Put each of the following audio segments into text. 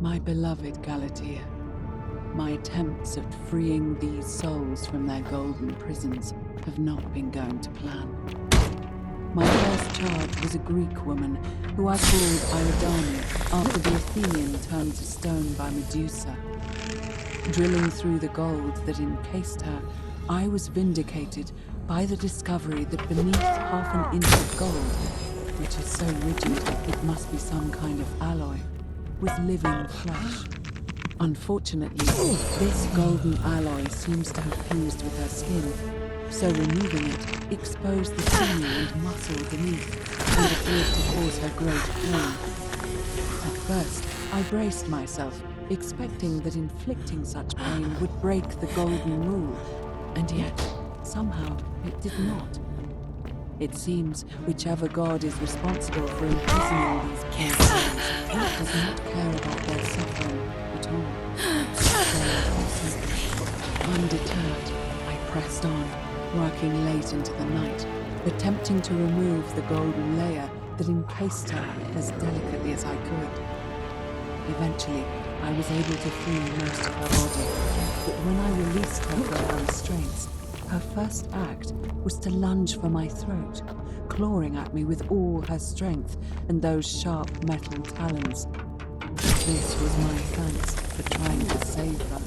My beloved Galatea, my attempts at freeing these souls from their golden prisons have not been going to plan. My first charge was a Greek woman who I called Iodame after the Athenian turned to stone by Medusa. Drilling through the gold that encased her, I was vindicated by the discovery that beneath half an inch of gold, which is so rigid it must be some kind of alloy, was living flesh. Unfortunately, this golden alloy seems to have fused with her skin, so removing it exposed the sinew and muscle beneath and appeared to cause her great pain. At first, I braced myself, expecting that inflicting such pain would break the golden rule, and yet, somehow, it did not. It seems whichever god is responsible for imprisoning these poor souls does not care about their suffering at all. Undeterred, I pressed on, working late into the night, attempting to remove the golden layer that encased her as delicately as I could. Eventually, I was able to free most of her body, but when I released her from her restraints, her first act was to lunge for my throat, clawing at me with all her strength and those sharp metal talons. This was my thanks for trying to save her.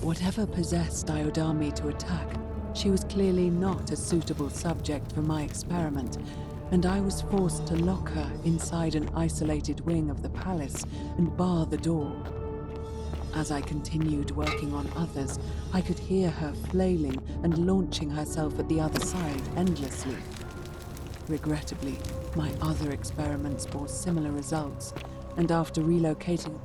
Whatever possessed Iodame to attack, she was clearly not a suitable subject for my experiment, and I was forced to lock her inside an isolated wing of the palace and bar the door. As I continued working on others, I could hear her flailing and launching herself at the other side endlessly. Regrettably, my other experiments bore similar results, and after relocating...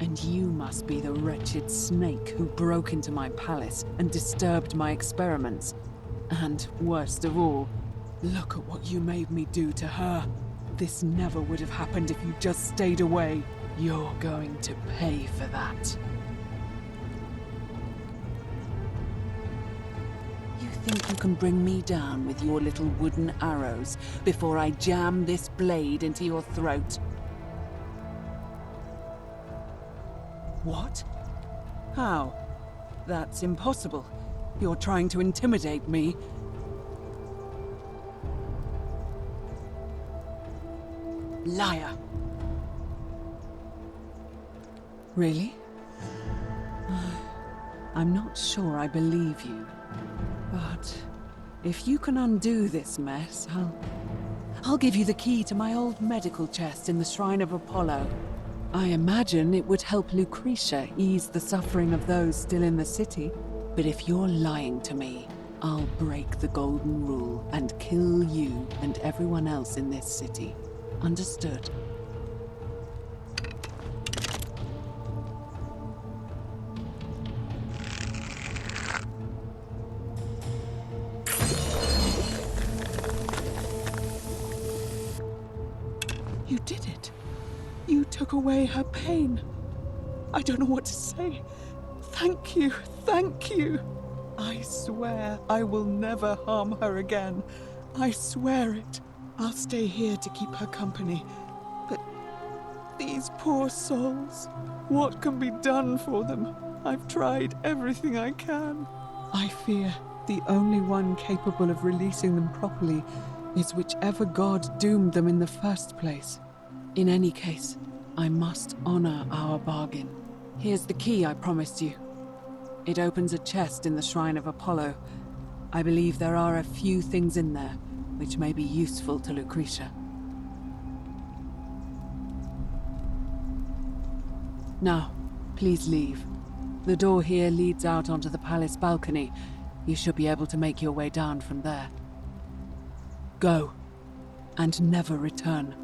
And you must be the wretched snake who broke into my palace and disturbed my experiments. And, worst of all, look at what you made me do to her. This never would have happened if you just stayed away. You're going to pay for that. You think you can bring me down with your little wooden arrows before I jam this blade into your throat? What? How? That's impossible. You're trying to intimidate me. Liar. Really? I'm not sure I believe you. But if you can undo this mess, I'll give you the key to my old medical chest in the Shrine of Apollo. I imagine it would help Lucretia ease the suffering of those still in the city. But if you're lying to me, I'll break the golden rule and kill you and everyone else in this city. Understood? You did it. You took away her pain. I don't know what to say. Thank you, thank you. I swear I will never harm her again. I swear it. I'll stay here to keep her company. But these poor souls, what can be done for them? I've tried everything I can. I fear the only one capable of releasing them properly is whichever god doomed them in the first place. In any case, I must honor our bargain. Here's the key I promised you. It opens a chest in the Shrine of Apollo. I believe there are a few things in there which may be useful to Lucretia. Now, please leave. The door here leads out onto the palace balcony, You should be able to make your way down from there. Go, and never return.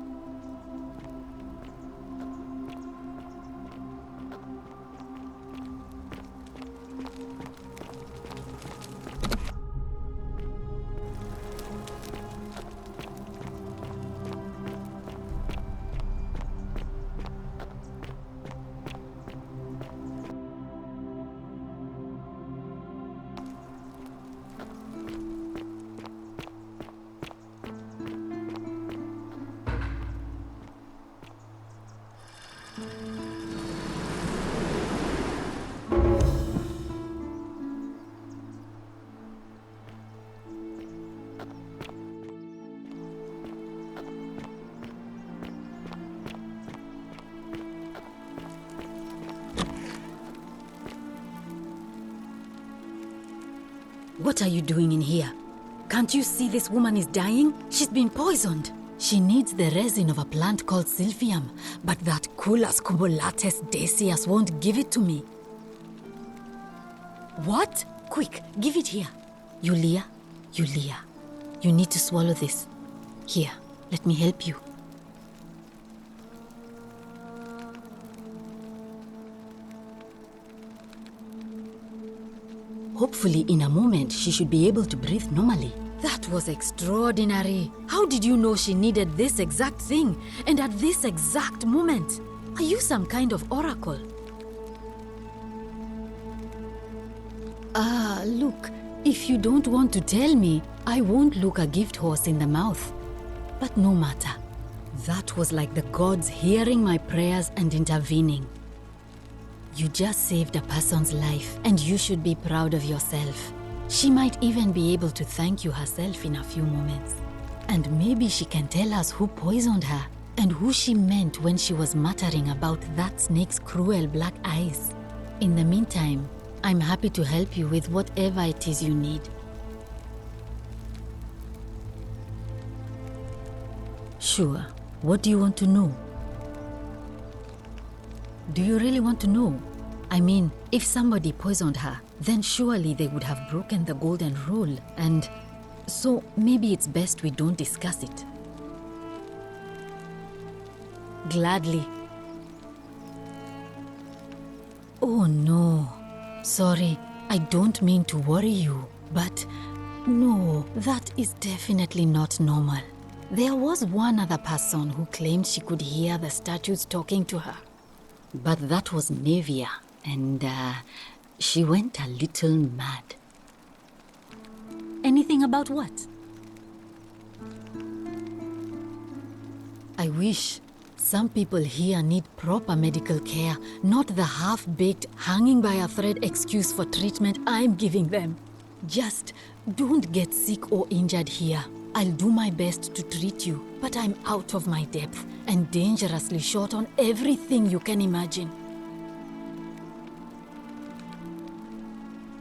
What are you doing in here? Can't you see this woman is dying? She's been poisoned. She needs the resin of a plant called Silphium, but that Culus cubulatus decius won't give it to me. What? Quick, give it here. Yulia, you need to swallow this. Here, let me help you. Hopefully, in a moment, she should be able to breathe normally. That was extraordinary. How did you know she needed this exact thing, and at this exact moment? Are you some kind of oracle? Look, if you don't want to tell me, I won't look a gift horse in the mouth. But no matter. That was like the gods hearing my prayers and intervening. You just saved a person's life, and you should be proud of yourself. She might even be able to thank you herself in a few moments. And maybe she can tell us who poisoned her, and who she meant when she was muttering about that snake's cruel black eyes. In the meantime, I'm happy to help you with whatever it is you need. Sure, what do you want to know? Do you really want to know? I mean, if somebody poisoned her, then surely they would have broken the golden rule, and so maybe it's best we don't discuss it. Gladly. Oh no, sorry, I don't mean to worry you, but no, that is definitely not normal. There was one other person who claimed she could hear the statues talking to her. But that was Nevia, and she went a little mad. Anything about what? I wish. Some people here need proper medical care, not the half-baked, hanging by a thread excuse for treatment I'm giving them. Just don't get sick or injured here. I'll do my best to treat you, but I'm out of my depth and dangerously short on everything you can imagine.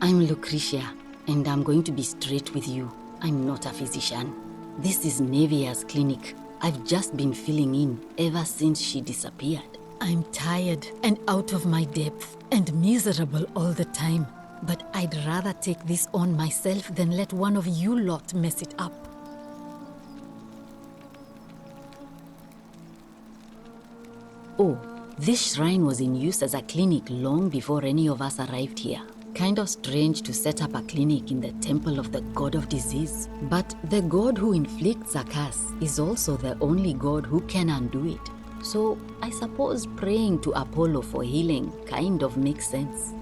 I'm Lucretia, and I'm going to be straight with you. I'm not a physician. This is Nevia's clinic. I've just been filling in ever since she disappeared. I'm tired and out of my depth and miserable all the time, but I'd rather take this on myself than let one of you lot mess it up. Oh, this shrine was in use as a clinic long before any of us arrived here. Kind of strange to set up a clinic in the temple of the god of disease. But the god who inflicts a curse is also the only god who can undo it. So I suppose praying to Apollo for healing kind of makes sense.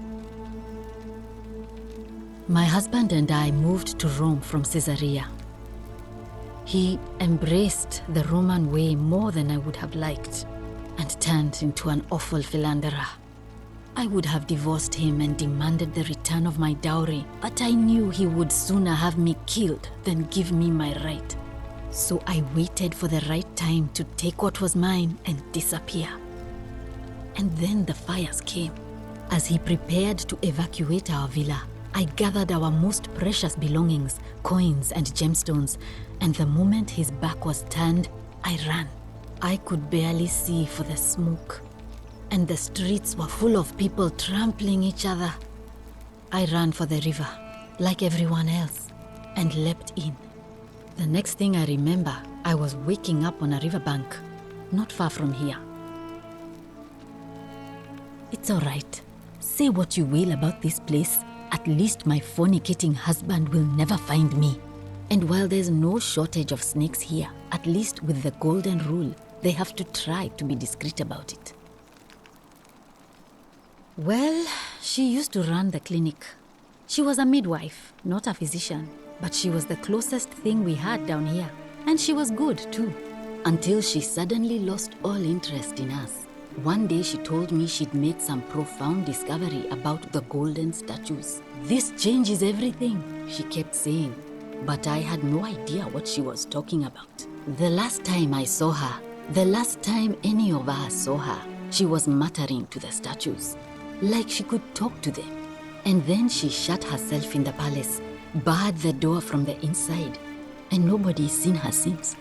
My husband and I moved to Rome from Caesarea. He embraced the Roman way more than I would have liked, and turned into an awful philanderer. I would have divorced him and demanded the return of my dowry, but I knew he would sooner have me killed than give me my right. So I waited for the right time to take what was mine and disappear. And then the fires came. As he prepared to evacuate our villa, I gathered our most precious belongings, coins and gemstones, and the moment his back was turned, I ran. I could barely see for the smoke, and the streets were full of people trampling each other. I ran for the river, like everyone else, and leapt in. The next thing I remember, I was waking up on a riverbank, not far from here. It's all right. Say what you will about this place, at least my fornicating husband will never find me. And while there's no shortage of snakes here, at least with the golden rule, they have to try to be discreet about it. Well, she used to run the clinic. She was a midwife, not a physician, but she was the closest thing we had down here. And she was good too, until she suddenly lost all interest in us. One day she told me she'd made some profound discovery about the golden statues. "This changes everything," she kept saying, but I had no idea what she was talking about. The last time I saw her, the last time any of us saw her, she was muttering to the statues, like she could talk to them. And then she shut herself in the palace, barred the door from the inside, and nobody's seen her since.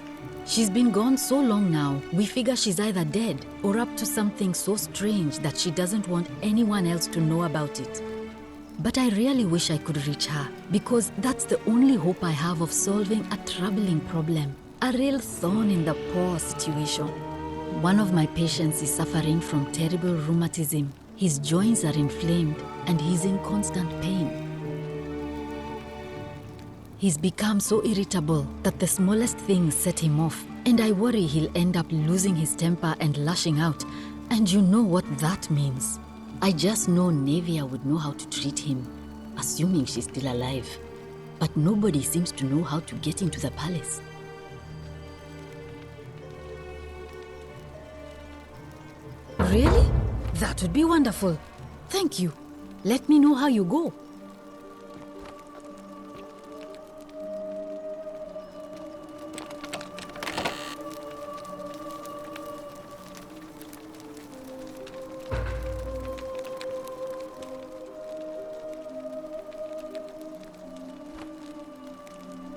She's been gone so long now, we figure she's either dead or up to something so strange that she doesn't want anyone else to know about it. But I really wish I could reach her, because that's the only hope I have of solving a troubling problem, a real thorn in the paw situation. One of my patients is suffering from terrible rheumatism. His joints are inflamed and he's in constant pain. He's become so irritable that the smallest things set him off, and I worry he'll end up losing his temper and lashing out, and you know what that means. I just know Navia would know how to treat him, assuming she's still alive. But nobody seems to know how to get into the palace. Really? That would be wonderful. Thank you. Let me know how you go.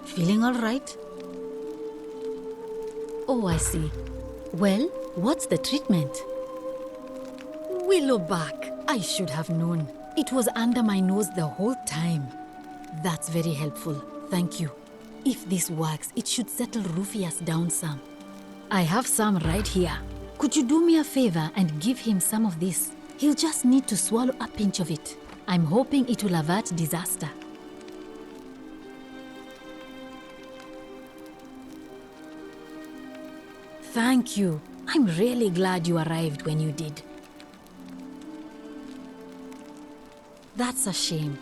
Feeling all right? Oh, I see. Well, what's the treatment? Willowback. I should have known. It was under my nose the whole time. That's very helpful. Thank you. If this works, it should settle Rufius down some. I have some right here. Could you do me a favor and give him some of this? He'll just need to swallow a pinch of it. I'm hoping it will avert disaster. Thank you. I'm really glad you arrived when you did. That's a shame.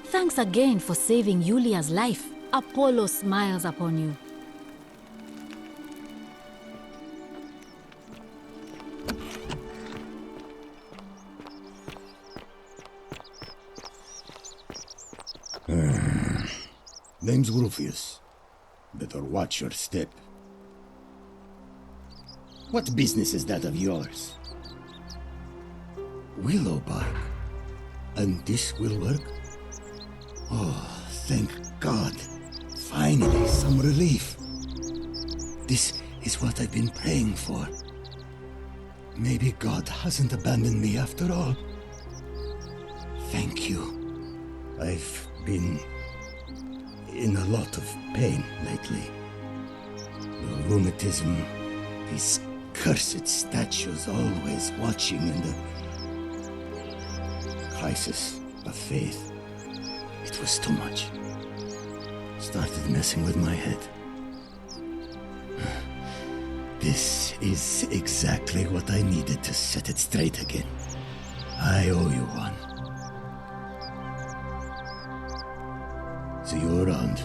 Thanks again for saving Yulia's life. Apollo smiles upon you. Name's Rufius. Better watch your step. What business is that of yours? Willowbark. And this will work? Oh, thank God. Finally, some relief. This is what I've been praying for. Maybe God hasn't abandoned me after all. Thank you. I've been in a lot of pain lately. The rheumatism, these cursed statues always watching, and the crisis of faith. It was too much. Started messing with my head. This is exactly what I needed to set it straight again. I owe you one. See you around.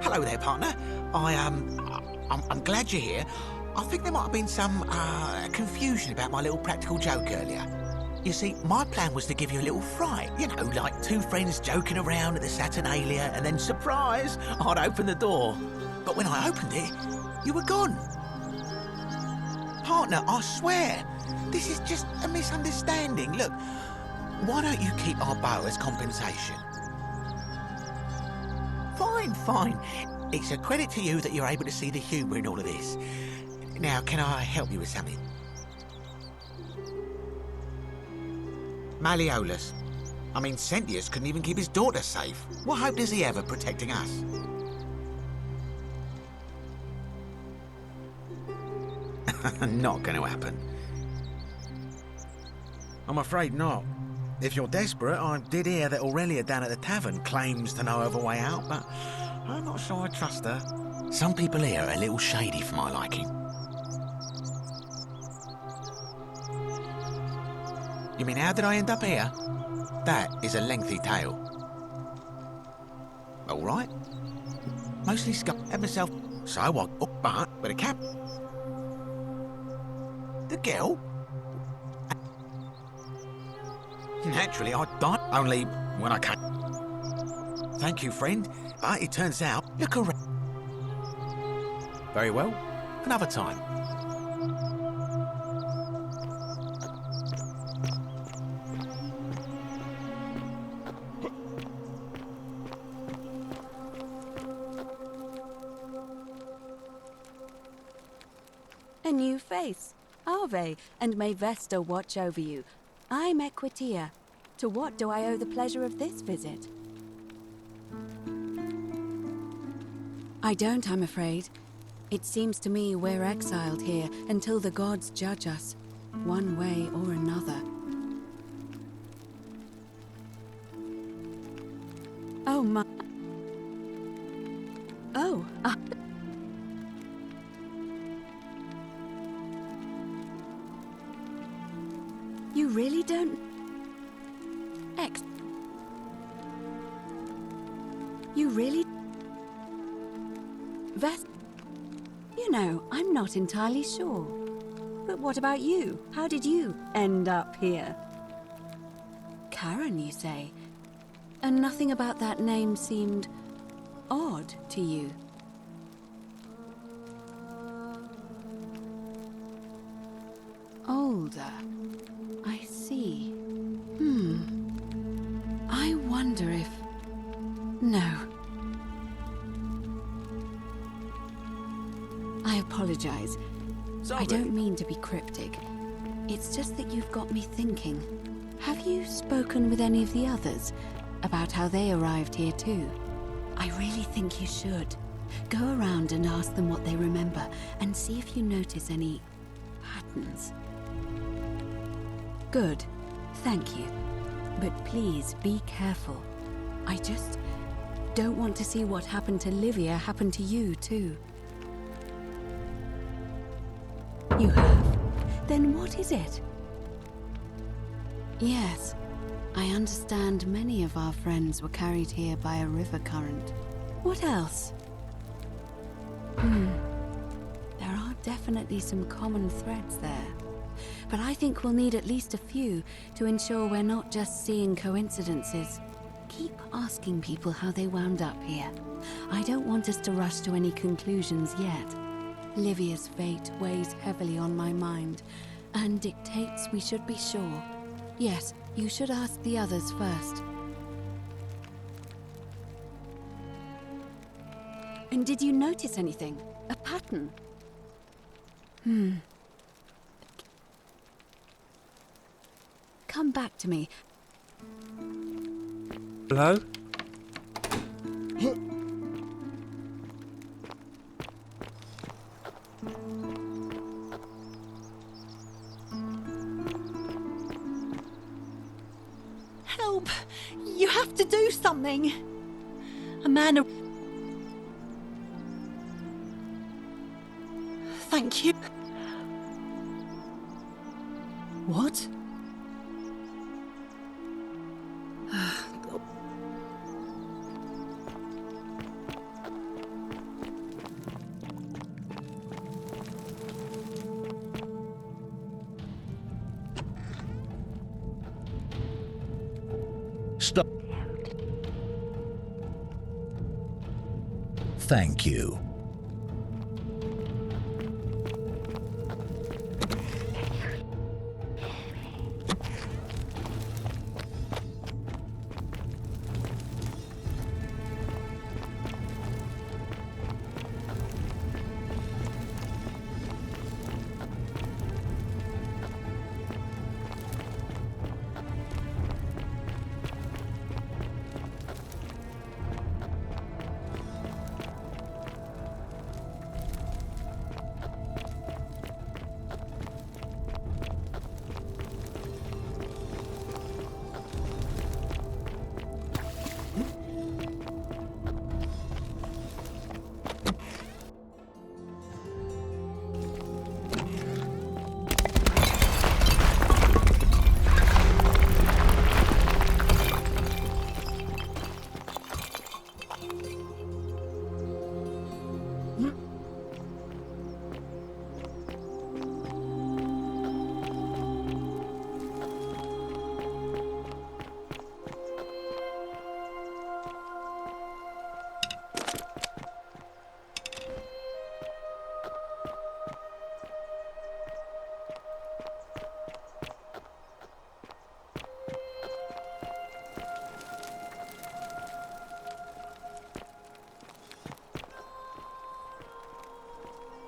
Hello there, partner. I'm glad you're here. I think there might have been some confusion about my little practical joke earlier. You see, my plan was to give you a little fright. You know, like two friends joking around at the Saturnalia, and then, surprise, I'd open the door. But when I opened it, you were gone. Partner, I swear, this is just a misunderstanding. Look, why don't you keep our bow as compensation? Fine. It's a credit to you that you're able to see the humour in all of this. Now, can I help you with something? Malleolus. I mean, Sentius couldn't even keep his daughter safe. What hope does he have of protecting us? Not going to happen. I'm afraid not. If you're desperate, I did hear that Aurelia down at the tavern claims to know of a way out, but I'm not sure I trust her. Some people here are a little shady for my liking. You mean, how did I end up here? That is a lengthy tale. All right. Mostly had myself, so I was but with a cap. The girl? Naturally, I died only when I came. Thank you, friend. But it turns out you're correct. Very well. Another time. A new face. Ave, and may Vesta watch over you. I'm Equitia. To what do I owe the pleasure of this visit? I don't, I'm afraid. It seems to me we're exiled here until the gods judge us, one way or another. Oh my... Oh, You really don't... You really... Vest... You know, I'm not entirely sure. But what about you? How did you end up here? Karen, you say? And nothing about that name seemed odd to you? Older. I see. I wonder if... No. I apologize. Sorry. I don't mean to be cryptic. It's just that you've got me thinking. Have you spoken with any of the others about how they arrived here too? I really think you should. Go around and ask them what they remember and see if you notice any patterns. Good. Thank you. But please be careful. I just don't want to see what happened to Livia happen to you too. You have? Then what is it? Yes. I understand many of our friends were carried here by a river current. What else? There are definitely some common threads there. But I think we'll need at least a few to ensure we're not just seeing coincidences. Keep asking people how they wound up here. I don't want us to rush to any conclusions yet. Livia's fate weighs heavily on my mind and dictates we should be sure. Yes, you should ask the others first. And did you notice anything? A pattern? Come back to me. Hello? Help! You have to do something! A man... Thank you. What? Stop. Thank you.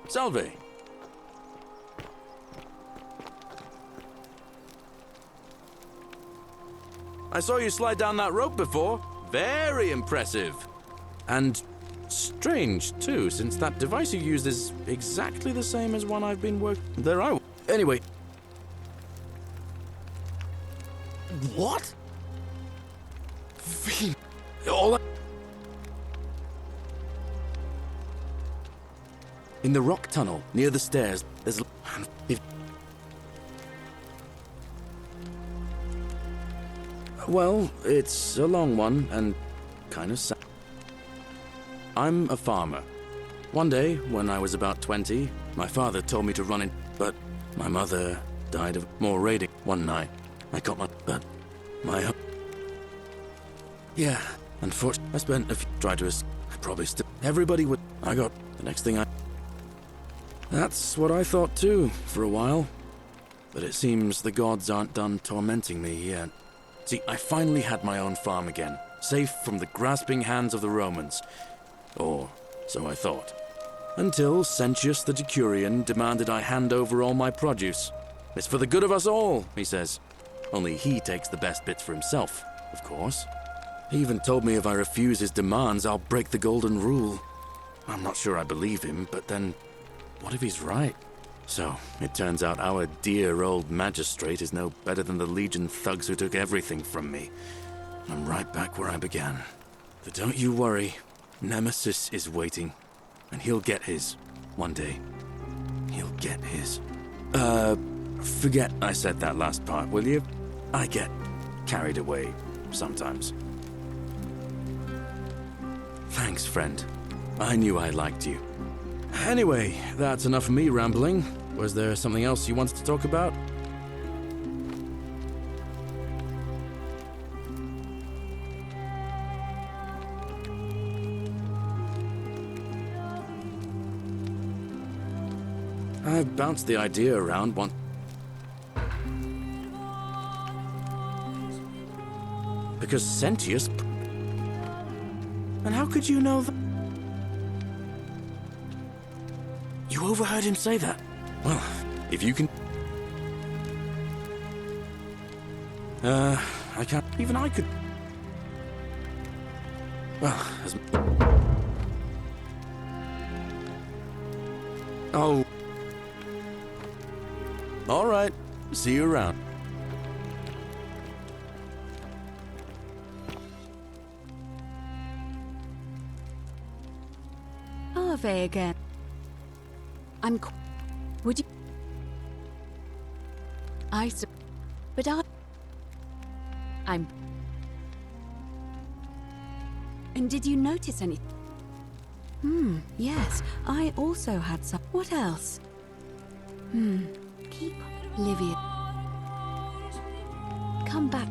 Salve. I saw you slide down that rope before. Very impressive. And strange, too, since that device you used is exactly the same as one I've been working... Anyway. What? All in the rock tunnel, near the stairs, there's... Well, it's a long one, and kind of sad. I'm a farmer. One day, when I was about 20, my father told me to run in, but my mother died of more raiding. One night, I got my... Yeah, unfortunately, I spent a few... Tried to... I probably still... Everybody would... I got... The next thing I... That's what I thought too, for a while. But it seems the gods aren't done tormenting me yet. See, I finally had my own farm again, safe from the grasping hands of the Romans. Or so I thought. Until Sentius the Decurion demanded I hand over all my produce. It's for the good of us all, he says. Only he takes the best bits for himself, of course. He even told me if I refuse his demands, I'll break the golden rule. I'm not sure I believe him, but then, what if he's right? So, it turns out our dear old magistrate is no better than the Legion thugs who took everything from me. I'm right back where I began. But don't you worry, Nemesis is waiting, and he'll get his, one day. He'll get his. Forget I said that last part, will you? I get carried away sometimes. Thanks, friend. I knew I liked you. Anyway, that's enough of me rambling. Was there something else you wanted to talk about? I've bounced the idea around once. Because Sentius... And how could you know that? You overheard him say that? Well, if you can... I can't... Even I could... Well, as... Oh. All right. See you around. Harvey again. Would you... But I'm... And did you notice anything? Yes. I also had some... What else? Keep Livia. Come back.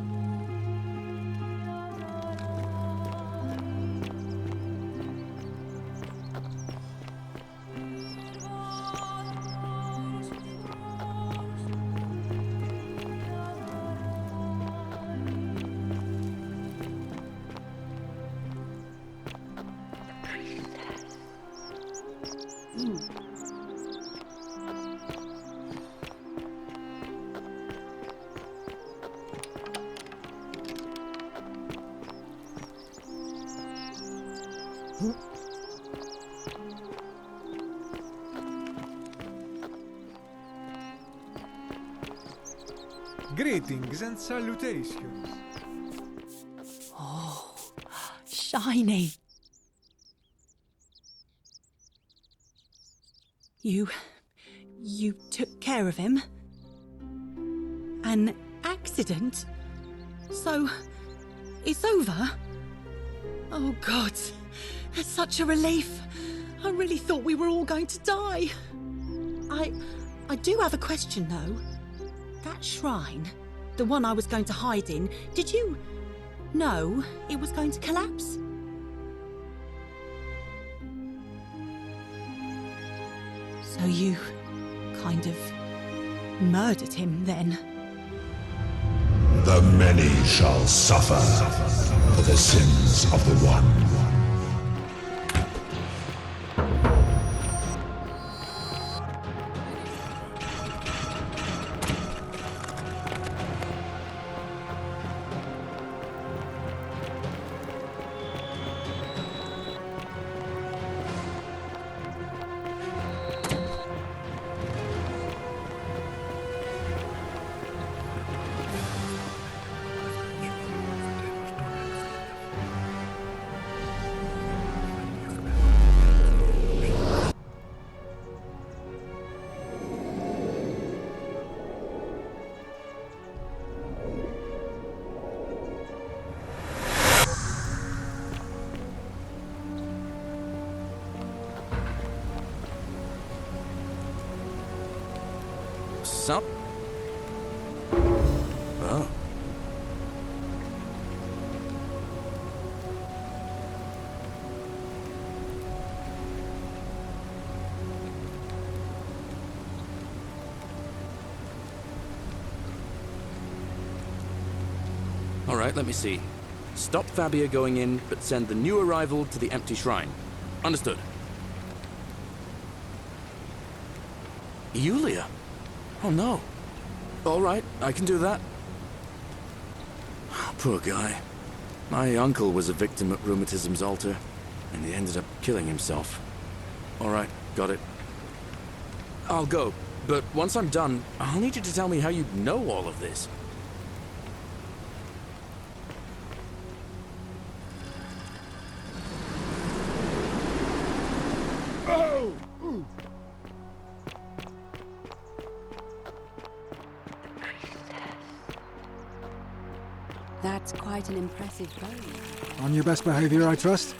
Greetings and salutations. Oh, shiny. You took care of him? An accident? So, it's over? Oh God, that's such a relief. I really thought we were all going to die. I do have a question though. That shrine, the one I was going to hide in, did you know it was going to collapse? So you kind of murdered him then? The many shall suffer for the sins of the one. some... Oh. All right, let me see. Stop Fabia going in, but send the new arrival to the empty shrine. Understood. Yulia? Oh no. All right, I can do that. Poor guy. My uncle was a victim at rheumatism's altar, and he ended up killing himself. All right, got it. I'll go, but once I'm done, I'll need you to tell me how you know all of this. That's quite an impressive bow. On your best behavior, I trust?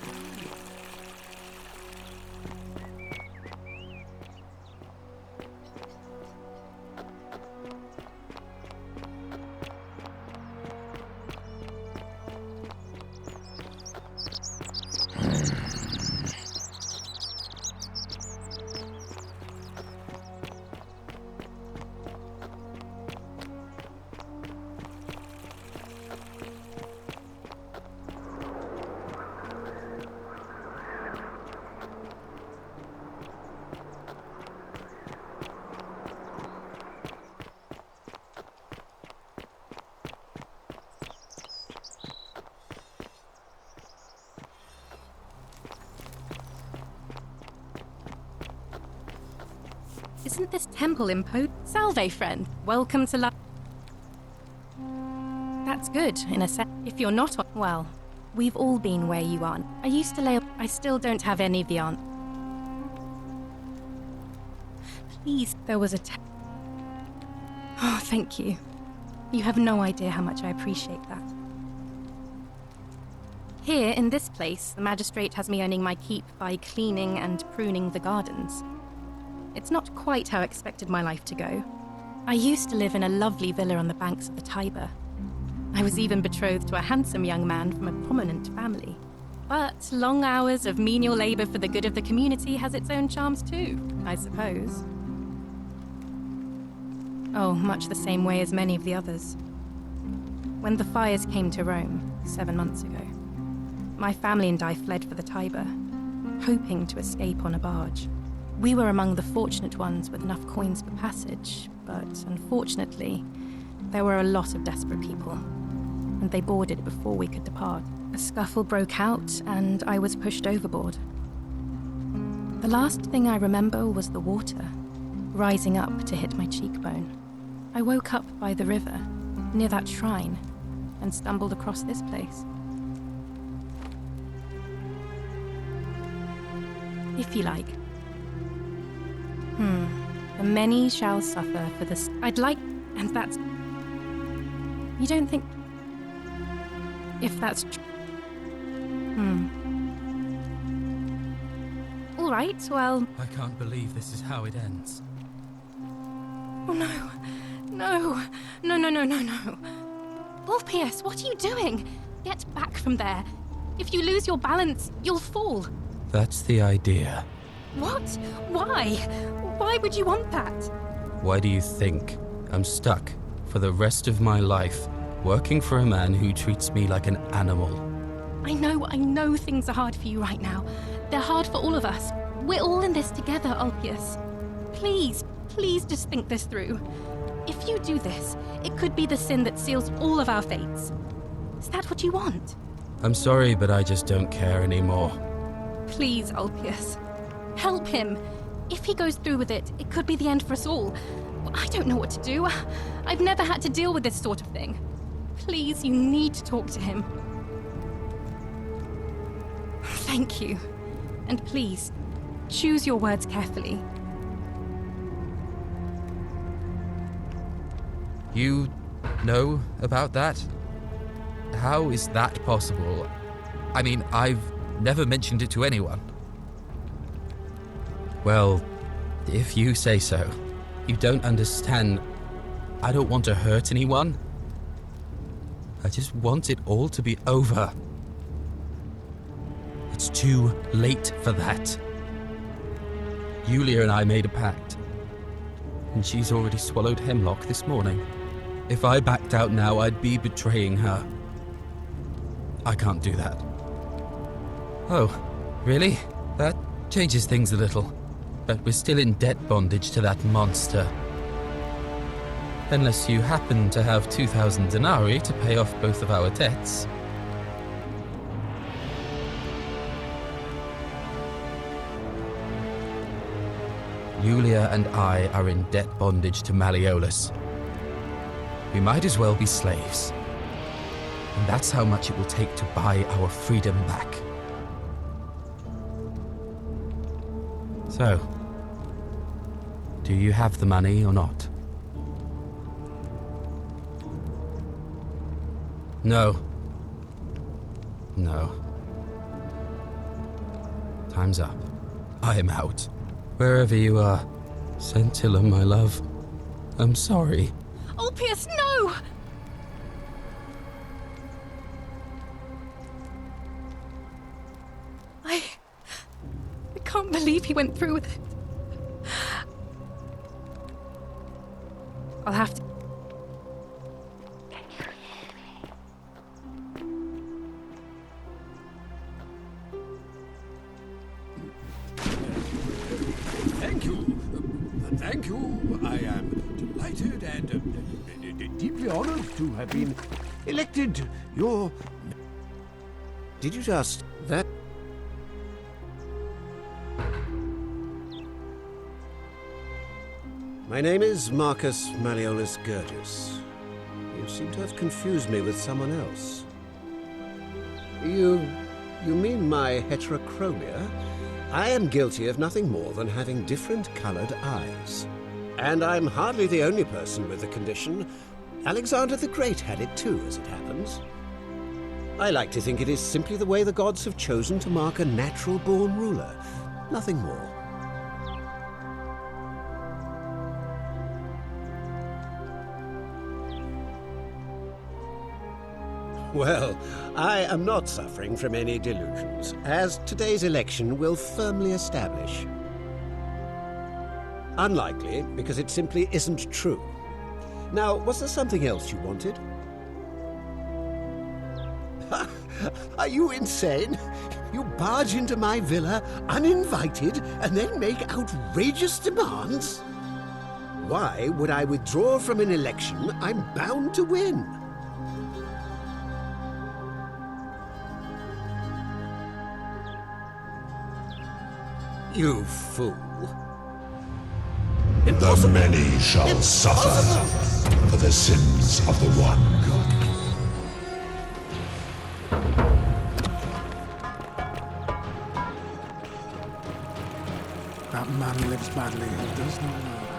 Isn't this temple imposed? Salve, friend. Welcome to That's good, in a sense. If you're not, well, we've all been where you are. I used to lay... I still don't have any of the answers. Please, there was a... Oh, thank you. You have no idea how much I appreciate that. Here, in this place, the magistrate has me earning my keep by cleaning and pruning the gardens. It's not quite how I expected my life to go. I used to live in a lovely villa on the banks of the Tiber. I was even betrothed to a handsome young man from a prominent family. But long hours of menial labor for the good of the community has its own charms too, I suppose. Oh, much the same way as many of the others. When the fires came to Rome 7 months ago, my family and I fled for the Tiber, hoping to escape on a barge. We were among the fortunate ones with enough coins for passage, but unfortunately, there were a lot of desperate people, and they boarded before we could depart. A scuffle broke out, and I was pushed overboard. The last thing I remember was the water, rising up to hit my cheekbone. I woke up by the river, near that shrine, and stumbled across this place. If you like. The many shall suffer for this. I'd like... And that's... You don't think... If that's true... All right, well... I can't believe this is how it ends. Oh, no. No. No, no, no, no, no. Ulpius, what are you doing? Get back from there. If you lose your balance, you'll fall. That's the idea. What? Why? Why would you want that? Why do you think I'm stuck for the rest of my life working for a man who treats me like an animal? I know things are hard for you right now. They're hard for all of us. We're all in this together, Ulpius. Please, please just think this through. If you do this, it could be the sin that seals all of our fates. Is that what you want? I'm sorry, but I just don't care anymore. Please, Ulpius. Help him. If he goes through with it, it could be the end for us all. I don't know what to do. I've never had to deal with this sort of thing. Please, you need to talk to him. Thank you. And please, choose your words carefully. You know about that? How is that possible? I mean, I've never mentioned it to anyone. Well, if you say so. You don't understand. I don't want to hurt anyone. I just want it all to be over. It's too late for that. Yulia and I made a pact, and she's already swallowed hemlock this morning. If I backed out now, I'd be betraying her. I can't do that. Oh, really? That changes things a little. But we're still in debt bondage to that monster. Unless you happen to have 2,000 denarii to pay off both of our debts. Yulia and I are in debt bondage to Malleolus. We might as well be slaves. And that's how much it will take to buy our freedom back. So, do you have the money or not? No. No. Time's up. I am out. Wherever you are, Scintilla, my love, I'm sorry. Ulpius, no! I can't believe he went through with it. I'll have to... Thank you. Thank you. I am delighted and deeply honored to have been elected your... Did you just... that... My name is Marcus Malleolus Gurgis. You seem to have confused me with someone else. You mean my heterochromia? I am guilty of nothing more than having different colored eyes. And I'm hardly the only person with the condition. Alexander the Great had it too, as it happens. I like to think it is simply the way the gods have chosen to mark a natural-born ruler. Nothing more. Well, I am not suffering from any delusions, as today's election will firmly establish. Unlikely, because it simply isn't true. Now, was there something else you wanted? Are you insane? You barge into my villa, uninvited, and then make outrageous demands? Why would I withdraw from an election I'm bound to win? You fool. The many shall suffer for the sins of the one. That man lives badly, he does not know.